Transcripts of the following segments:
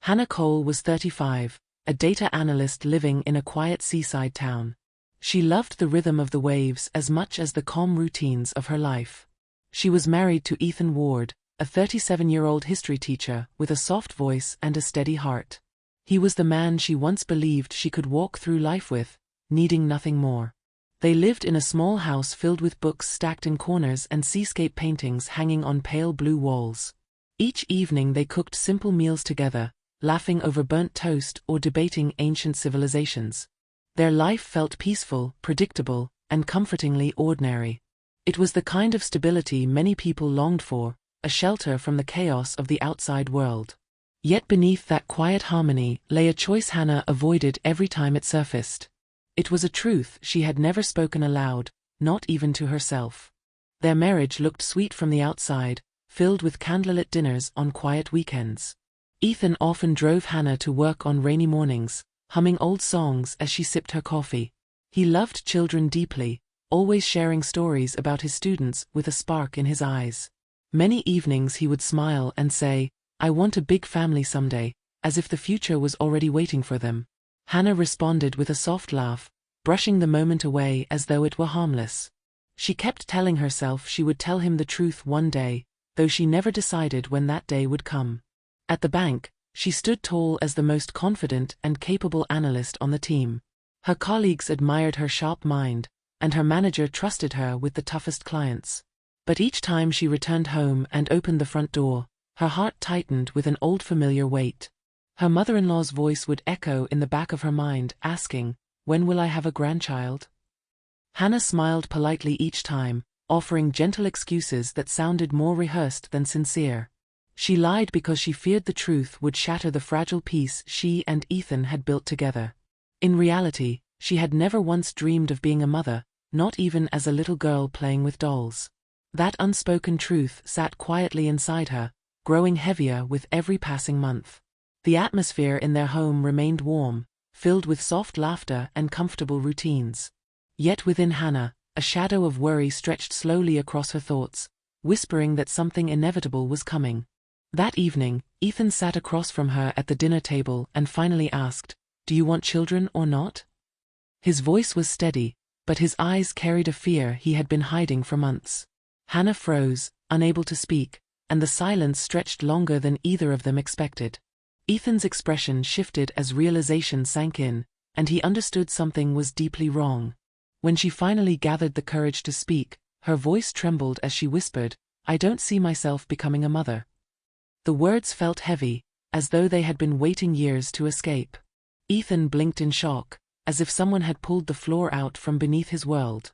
Hannah Cole was 35, a data analyst living in a quiet seaside town. She loved the rhythm of the waves as much as the calm routines of her life. She was married to Ethan Ward, a 37-year-old history teacher with a soft voice and a steady heart. He was the man she once believed she could walk through life with, needing nothing more. They lived in a small house filled with books stacked in corners and seascape paintings hanging on pale blue walls. Each evening they cooked simple meals together, laughing over burnt toast or debating ancient civilizations. Their life felt peaceful, predictable, and comfortingly ordinary. It was the kind of stability many people longed for, a shelter from the chaos of the outside world. Yet beneath that quiet harmony lay a choice Hannah avoided every time it surfaced. It was a truth she had never spoken aloud, not even to herself. Their marriage looked sweet from the outside, filled with candlelit dinners on quiet weekends. Ethan often drove Hannah to work on rainy mornings, humming old songs as she sipped her coffee. He loved children deeply, always sharing stories about his students with a spark in his eyes. Many evenings he would smile and say, "I want a big family someday," as if the future was already waiting for them. Hannah responded with a soft laugh, brushing the moment away as though it were harmless. She kept telling herself she would tell him the truth one day, though she never decided when that day would come. At the bank, she stood tall as the most confident and capable analyst on the team. Her colleagues admired her sharp mind, and her manager trusted her with the toughest clients. But each time she returned home and opened the front door, her heart tightened with an old familiar weight. Her mother-in-law's voice would echo in the back of her mind, asking, "When will I have a grandchild?" Hannah smiled politely each time, offering gentle excuses that sounded more rehearsed than sincere. She lied because she feared the truth would shatter the fragile peace she and Ethan had built together. In reality, she had never once dreamed of being a mother, not even as a little girl playing with dolls. That unspoken truth sat quietly inside her, growing heavier with every passing month. The atmosphere in their home remained warm, filled with soft laughter and comfortable routines. Yet within Hannah, a shadow of worry stretched slowly across her thoughts, whispering that something inevitable was coming. That evening, Ethan sat across from her at the dinner table and finally asked, "Do you want children or not?" His voice was steady, but his eyes carried a fear he had been hiding for months. Hannah froze, unable to speak, and the silence stretched longer than either of them expected. Ethan's expression shifted as realization sank in, and he understood something was deeply wrong. When she finally gathered the courage to speak, her voice trembled as she whispered, "I don't see myself becoming a mother." The words felt heavy, as though they had been waiting years to escape. Ethan blinked in shock, as if someone had pulled the floor out from beneath his world.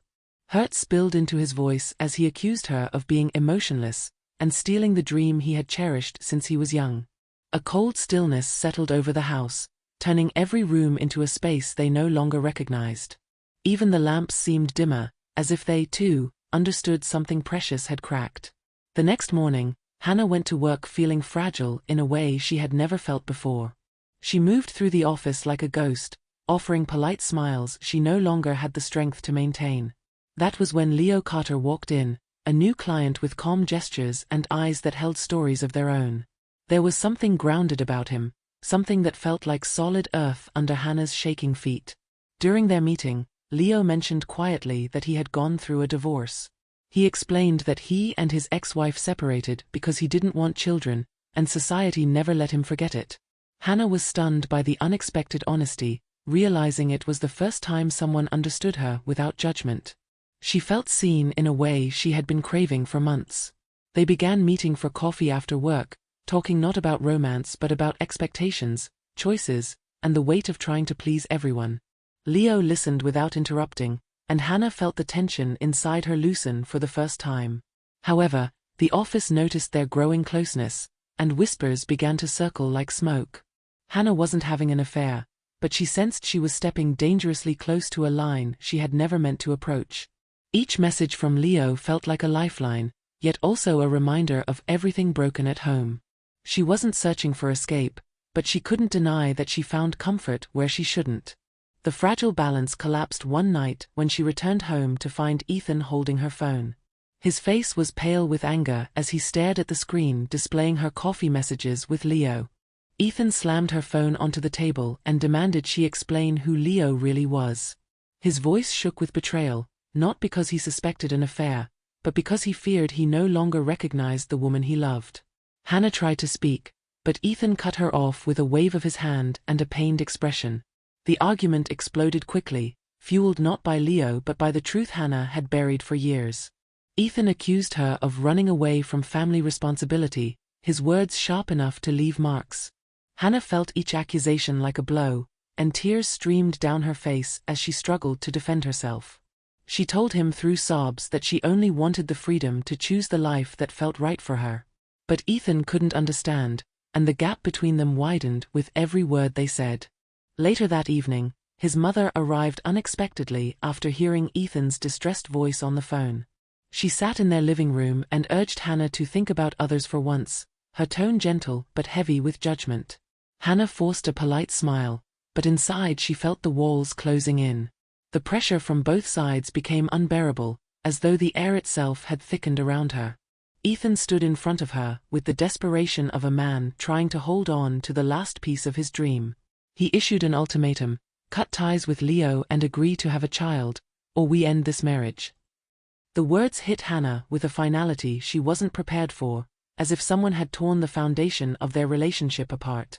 Hurt spilled into his voice as he accused her of being emotionless, and stealing the dream he had cherished since he was young. A cold stillness settled over the house, turning every room into a space they no longer recognized. Even the lamps seemed dimmer, as if they, too, understood something precious had cracked. The next morning, Hannah went to work feeling fragile in a way she had never felt before. She moved through the office like a ghost, offering polite smiles she no longer had the strength to maintain. That was when Leo Carter walked in, a new client with calm gestures and eyes that held stories of their own. There was something grounded about him, something that felt like solid earth under Hannah's shaking feet. During their meeting, Leo mentioned quietly that he had gone through a divorce. He explained that he and his ex-wife separated because he didn't want children, and society never let him forget it. Hannah was stunned by the unexpected honesty, realizing it was the first time someone understood her without judgment. She felt seen in a way she had been craving for months. They began meeting for coffee after work, talking not about romance but about expectations, choices, and the weight of trying to please everyone. Leo listened without interrupting, and Hannah felt the tension inside her loosen for the first time. However, the office noticed their growing closeness, and whispers began to circle like smoke. Hannah wasn't having an affair, but she sensed she was stepping dangerously close to a line she had never meant to approach. Each message from Leo felt like a lifeline, yet also a reminder of everything broken at home. She wasn't searching for escape, but she couldn't deny that she found comfort where she shouldn't. The fragile balance collapsed one night when she returned home to find Ethan holding her phone. His face was pale with anger as he stared at the screen displaying her coffee messages with Leo. Ethan slammed her phone onto the table and demanded she explain who Leo really was. His voice shook with betrayal, not because he suspected an affair, but because he feared he no longer recognized the woman he loved. Hannah tried to speak, but Ethan cut her off with a wave of his hand and a pained expression. The argument exploded quickly, fueled not by Leo but by the truth Hannah had buried for years. Ethan accused her of running away from family responsibility, his words sharp enough to leave marks. Hannah felt each accusation like a blow, and tears streamed down her face as she struggled to defend herself. She told him through sobs that she only wanted the freedom to choose the life that felt right for her. But Ethan couldn't understand, and the gap between them widened with every word they said. Later that evening, his mother arrived unexpectedly after hearing Ethan's distressed voice on the phone. She sat in their living room and urged Hannah to think about others for once, her tone gentle but heavy with judgment. Hannah forced a polite smile, but inside she felt the walls closing in. The pressure from both sides became unbearable, as though the air itself had thickened around her. Ethan stood in front of her with the desperation of a man trying to hold on to the last piece of his dream. He issued an ultimatum: cut ties with Leo and agree to have a child, or we end this marriage. The words hit Hannah with a finality she wasn't prepared for, as if someone had torn the foundation of their relationship apart.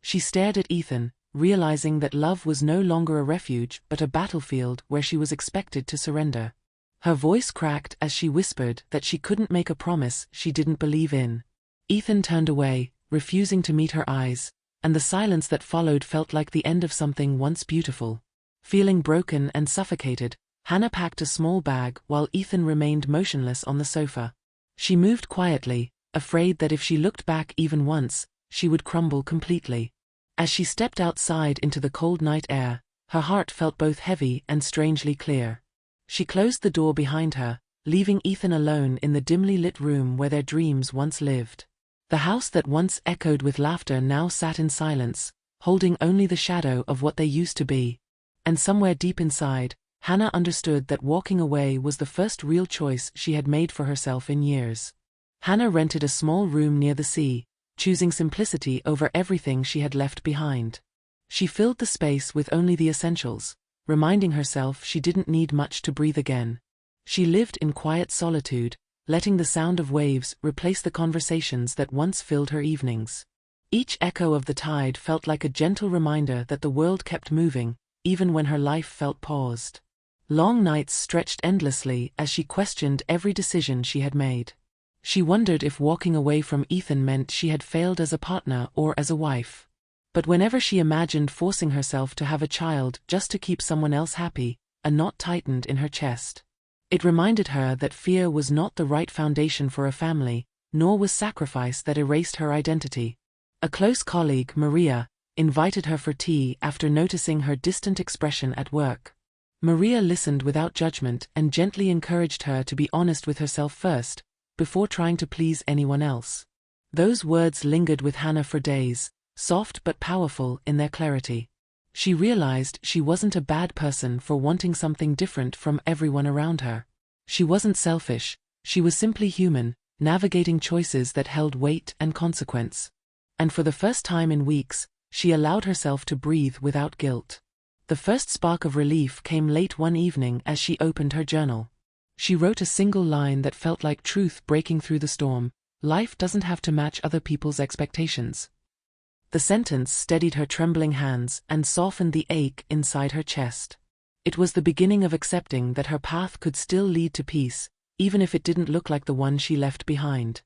She stared at Ethan, realizing that love was no longer a refuge but a battlefield where she was expected to surrender. Her voice cracked as she whispered that she couldn't make a promise she didn't believe in. Ethan turned away, refusing to meet her eyes, and the silence that followed felt like the end of something once beautiful. Feeling broken and suffocated, Hannah packed a small bag while Ethan remained motionless on the sofa. She moved quietly, afraid that if she looked back even once, she would crumble completely. As she stepped outside into the cold night air, her heart felt both heavy and strangely clear. She closed the door behind her, leaving Ethan alone in the dimly lit room where their dreams once lived. The house that once echoed with laughter now sat in silence, holding only the shadow of what they used to be. And somewhere deep inside, Hannah understood that walking away was the first real choice she had made for herself in years. Hannah rented a small room near the sea, choosing simplicity over everything she had left behind. She filled the space with only the essentials, reminding herself she didn't need much to breathe again. She lived in quiet solitude, letting the sound of waves replace the conversations that once filled her evenings. Each echo of the tide felt like a gentle reminder that the world kept moving, even when her life felt paused. Long nights stretched endlessly as she questioned every decision she had made. She wondered if walking away from Ethan meant she had failed as a partner or as a wife. But whenever she imagined forcing herself to have a child just to keep someone else happy, a knot tightened in her chest. It reminded her that fear was not the right foundation for a family, nor was sacrifice that erased her identity. A close colleague, Maria, invited her for tea after noticing her distant expression at work. Maria listened without judgment and gently encouraged her to be honest with herself first, before trying to please anyone else. Those words lingered with Hannah for days, soft but powerful in their clarity. She realized she wasn't a bad person for wanting something different from everyone around her. She wasn't selfish, she was simply human, navigating choices that held weight and consequence. And for the first time in weeks, she allowed herself to breathe without guilt. The first spark of relief came late one evening as she opened her journal. She wrote a single line that felt like truth breaking through the storm: life doesn't have to match other people's expectations. The sentence steadied her trembling hands and softened the ache inside her chest. It was the beginning of accepting that her path could still lead to peace, even if it didn't look like the one she left behind.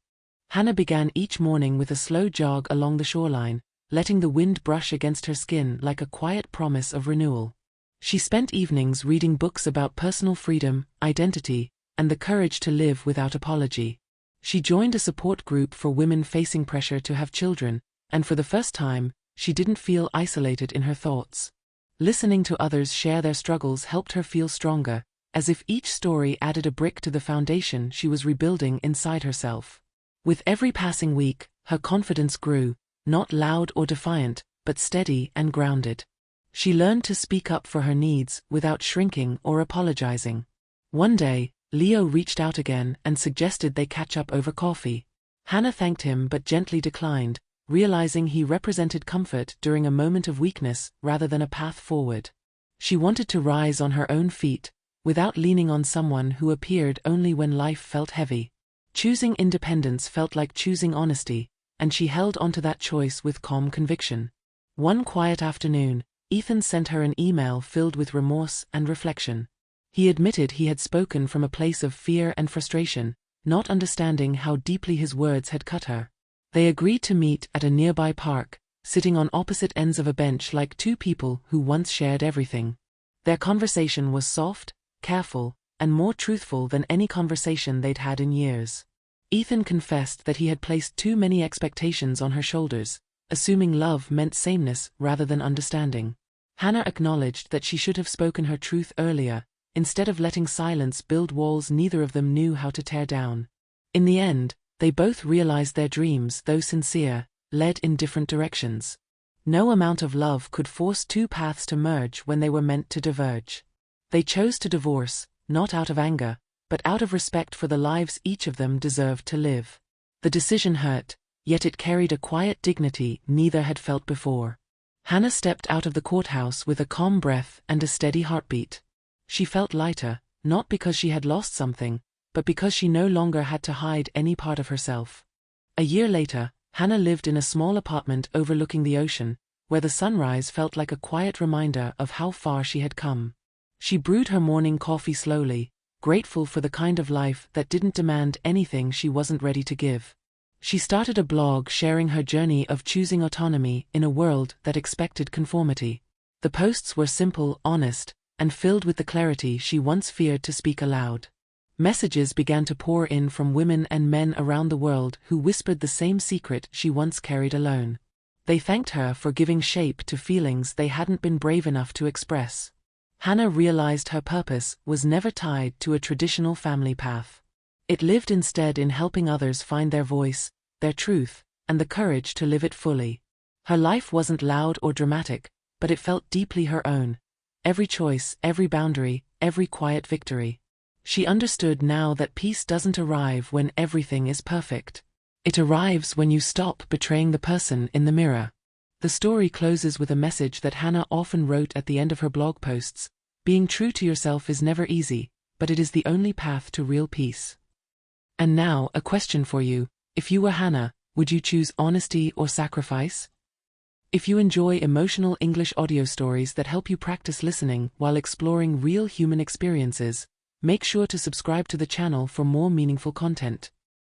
Hannah began each morning with a slow jog along the shoreline, letting the wind brush against her skin like a quiet promise of renewal. She spent evenings reading books about personal freedom, identity, and the courage to live without apology. She joined a support group for women facing pressure to have children, and for the first time, she didn't feel isolated in her thoughts. Listening to others share their struggles helped her feel stronger, as if each story added a brick to the foundation she was rebuilding inside herself. With every passing week, her confidence grew, not loud or defiant, but steady and grounded. She learned to speak up for her needs without shrinking or apologizing. One day, Leo reached out again and suggested they catch up over coffee. Hannah thanked him but gently declined, realizing he represented comfort during a moment of weakness rather than a path forward. She wanted to rise on her own feet, without leaning on someone who appeared only when life felt heavy. Choosing independence felt like choosing honesty, and she held onto that choice with calm conviction. One quiet afternoon, Ethan sent her an email filled with remorse and reflection. He admitted he had spoken from a place of fear and frustration, not understanding how deeply his words had cut her. They agreed to meet at a nearby park, sitting on opposite ends of a bench like two people who once shared everything. Their conversation was soft, careful, and more truthful than any conversation they'd had in years. Ethan confessed that he had placed too many expectations on her shoulders, assuming love meant sameness rather than understanding. Hannah acknowledged that she should have spoken her truth earlier, instead of letting silence build walls neither of them knew how to tear down. In the end, they both realized their dreams, though sincere, led in different directions. No amount of love could force two paths to merge when they were meant to diverge. They chose to divorce, not out of anger, but out of respect for the lives each of them deserved to live. The decision hurt, yet it carried a quiet dignity neither had felt before. Hannah stepped out of the courthouse with a calm breath and a steady heartbeat. She felt lighter, not because she had lost something, but because she no longer had to hide any part of herself. A year later, Hannah lived in a small apartment overlooking the ocean, where the sunrise felt like a quiet reminder of how far she had come. She brewed her morning coffee slowly, grateful for the kind of life that didn't demand anything she wasn't ready to give. She started a blog sharing her journey of choosing autonomy in a world that expected conformity. The posts were simple, honest, and filled with the clarity she once feared to speak aloud. Messages began to pour in from women and men around the world who whispered the same secret she once carried alone. They thanked her for giving shape to feelings they hadn't been brave enough to express. Hannah realized her purpose was never tied to a traditional family path. It lived instead in helping others find their voice, their truth, and the courage to live it fully. Her life wasn't loud or dramatic, but it felt deeply her own. Every choice, every boundary, every quiet victory. She understood now that peace doesn't arrive when everything is perfect. It arrives when you stop betraying the person in the mirror. The story closes with a message that Hannah often wrote at the end of her blog posts: being true to yourself is never easy, but it is the only path to real peace. And now, a question for you. If you were Hannah, would you choose honesty or sacrifice? If you enjoy emotional English audio stories that help you practice listening while exploring real human experiences, make sure to subscribe to the channel for more meaningful content.